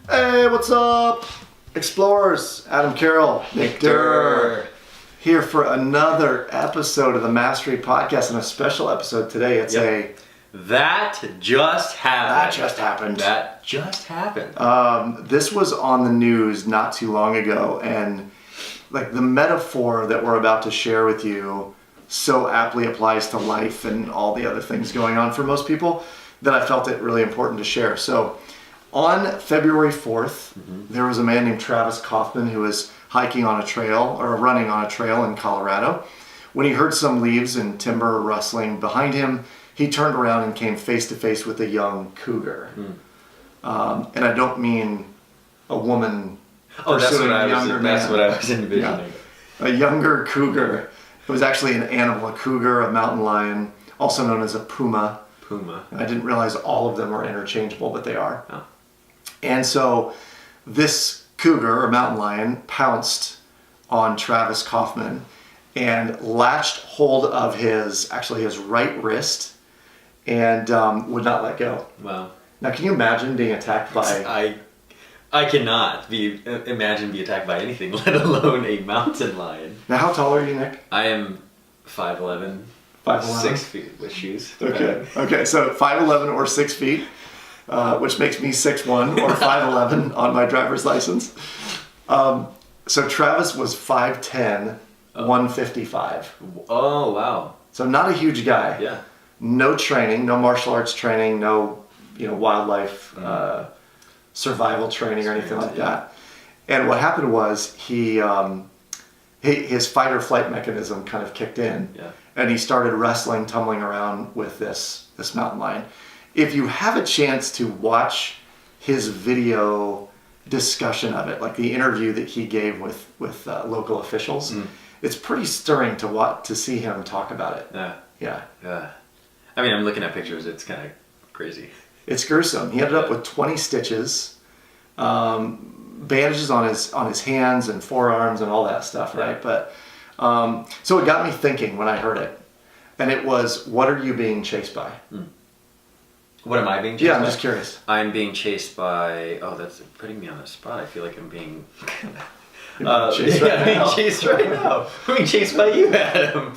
Hey, what's up, explorers? Adam Carroll, Nick Durr, here for another episode of the Mastery Podcast, and a special episode today. It's That just happened. That just happened. This was on the news not too long ago, and like the metaphor that we're about to share with you so aptly applies to life and all the other things going on for most people that I felt it really important to share. So on February 4th, there was a man named Travis Kaufman who was hiking on a trail, or running on a trail in Colorado. When he heard some leaves and timber rustling behind him, he turned around and came face to face with a young cougar. And I don't mean a woman pursuing a younger man. That's what I was envisioning. Yeah. A younger cougar. It was actually an animal, a cougar, a mountain lion, also known as a puma. And I didn't realize all of them were interchangeable, but they are. Oh. And so this cougar, or mountain lion, pounced on Travis Kaufman and latched hold of his right wrist and would not let go. Wow. Now, can you imagine being attacked by... I cannot imagine be attacked by anything, let alone a mountain lion. Now, how tall are you, Nick? I am 5'11". 5'11"? 6 feet with shoes. Okay, so 5'11" or 6 feet, which makes me 6'1" or 5'11" on my driver's license. So Travis was 5'10", 155. Oh, wow. So not a huge guy. Yeah. No training, no martial arts training, no wildlife survival training or anything like that. And what happened was his fight or flight mechanism kind of kicked in. Yeah. And he started wrestling, tumbling around with this mountain lion. If you have a chance to watch his video discussion of it, like the interview that he gave with local officials, it's pretty stirring to see him talk about it. Yeah. I mean, I'm looking at pictures. It's kind of crazy. It's gruesome. He ended up with 20 stitches, bandages on his hands and forearms and all that stuff, right? But so it got me thinking when I heard it, and it was, what are you being chased by? What am I being chased by? Yeah, I'm just curious. I'm being chased by... Oh, that's putting me on the spot. I feel like I'm being... Chased right I'm being chased right now. I'm being chased by you, Adam.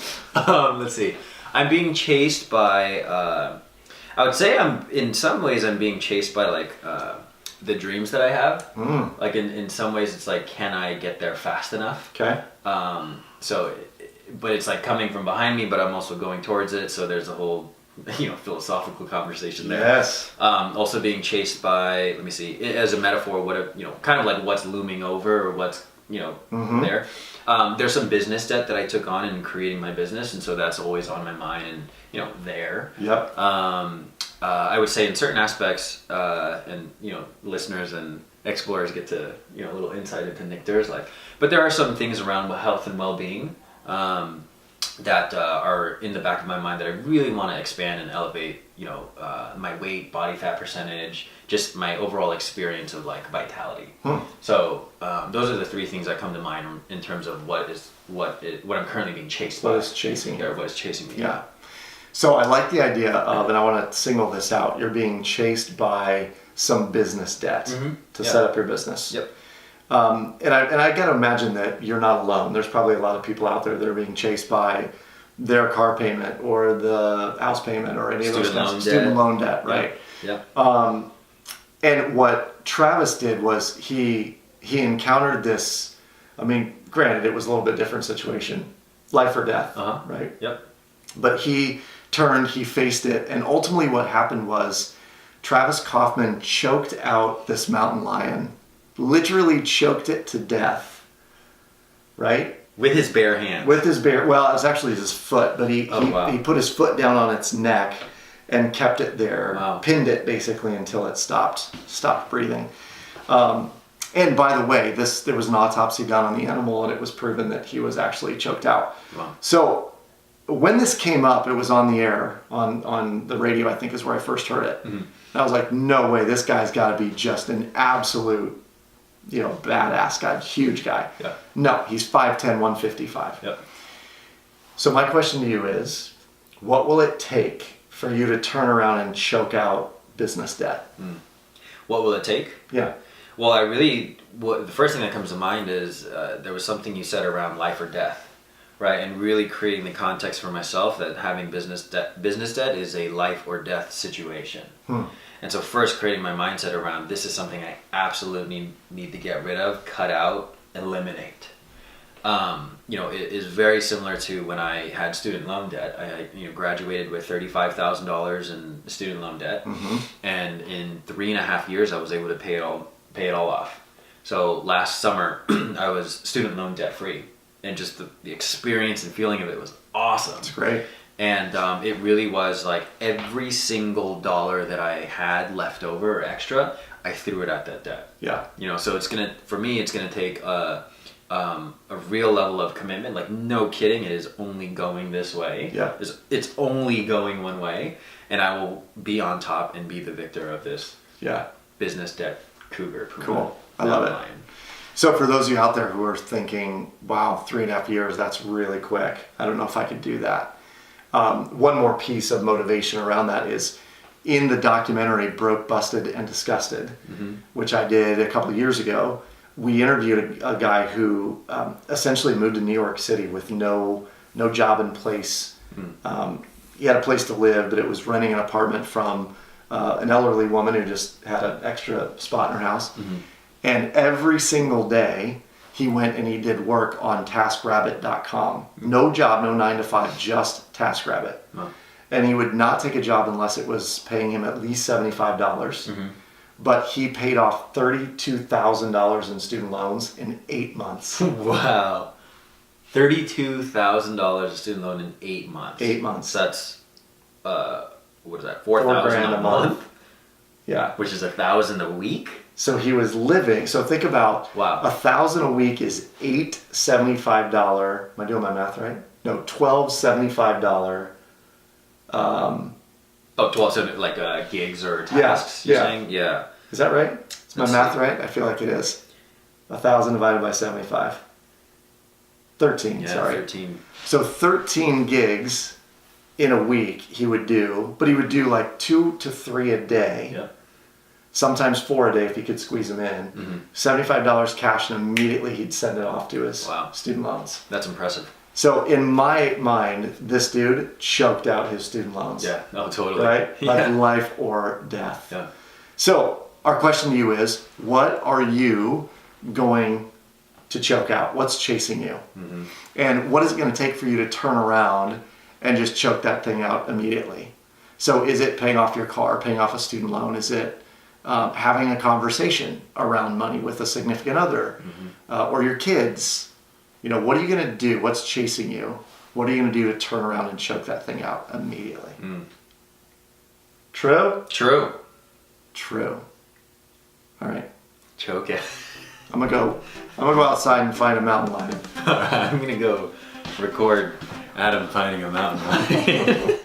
Let's see. I'm being chased by... I would say in some ways I'm being chased by like the dreams that I have. Like in some ways it's like, can I get there fast enough? Okay. But it's like coming from behind me, but I'm also going towards it. So there's a whole, philosophical conversation there. Yes. Also being chased by, let me see, as a metaphor, kind of like what's looming over or what's, there. There's some business debt that I took on in creating my business. And so that's always on my mind and, there. Yep. I would say in certain aspects, and listeners and explorers get to a little insight into Nick Durr's life. But there are some things around health and well-being that are in the back of my mind that I really want to expand and elevate. My weight, body fat percentage, just my overall experience of like vitality. So those are the three things that come to mind in terms of what I'm currently being chased by. What is chasing you? Or what is chasing me? Yeah. So I like the idea of, and I want to single this out, you're being chased by some business debt to set up your business. Yep. And I got to imagine that you're not alone. There's probably a lot of people out there that are being chased by their car payment or the house payment or any of those things. Student loan debt, right? Yeah. And what Travis did was he encountered this, granted it was a little bit different situation, life or death, right? Yep. But he faced it, and ultimately what happened was Travis Kaufman choked out this mountain lion, literally choked it to death, right? With his bare hand. Well, it was actually his foot, but he put his foot down on its neck and kept it there, pinned it basically until it stopped breathing. And by the way, there was an autopsy done on the animal, and it was proven that he was actually choked out. Wow. So when this came up, it was on the air, on the radio, I think is where I first heard it. And I was like, no way, this guy's got to be just an absolute, badass guy, huge guy. Yeah. No, he's 5'10", 155. Yep. So my question to you is, What will it take for you to turn around and choke out business debt? What will it take? Yeah. Well, the first thing that comes to mind is there was something you said around life or death, right? And really creating the context for myself that having business debt is a life or death situation. And so first creating my mindset around this is something I absolutely need to get rid of, cut out, eliminate. It is very similar to when I had student loan debt. I graduated with $35,000 in student loan debt, and in 3.5 years I was able to pay it all off. So last summer I was student loan debt free, and just the experience and feeling of it was awesome. That's great. And it really was like every single dollar that I had left over or extra, I threw it at that debt. Yeah. So it's gonna take a real level of commitment. Like, no kidding, it is only going this way. Yeah. It's only going one way, and I will be on top and be the victor of this. Yeah. Business debt cougar. Cool. I love it. So for those of you out there who are thinking, wow, 3.5 years, that's really quick. I don't know if I could do that. One more piece of motivation around that is in the documentary Broke, Busted, and Disgusted, which I did a couple of years ago. We interviewed a guy who essentially moved to New York City with no job in place. He had a place to live, but it was renting an apartment from an elderly woman who just had an extra spot in her house. And every single day he went and he did work on TaskRabbit.com. No job, no 9 to 5, just TaskRabbit. And he would not take a job unless it was paying him at least $75. But he paid off $32,000 in student loans in 8 months. Wow. $32,000 student loan in 8 months. 8 months. That's, what is that, $4,000 a month? Yeah. Which is $1,000 a week? So he was living, so think about, wow. $1,000 a week is $875. Am I doing my math right? No, $1,275. 12 like gigs or tasks, you're saying? Yeah. Is that right? Is my math right? I feel like it is. 1,000 divided by 75. 13, sorry. 13. So 13 gigs in a week he would do, but he would do like 2 to 3 a day. Yeah. Sometimes 4 a day if he could squeeze them in. $75 cash, and immediately he'd send it off to his student loans. That's impressive. So in my mind, this dude choked out his student loans. Yeah, oh, totally. Right? Like life or death. Yeah. So our question to you is, what are you going to choke out? What's chasing you? And what is it going to take for you to turn around and just choke that thing out immediately? So is it paying off your car, paying off a student loan? Is it having a conversation around money with a significant other or your kids? What are you going to do? What's chasing you? What are you going to do to turn around and choke that thing out immediately? True? True. All right. Choke it. I'm gonna go outside and find a mountain lion. All right, I'm gonna go record Adam finding a mountain lion.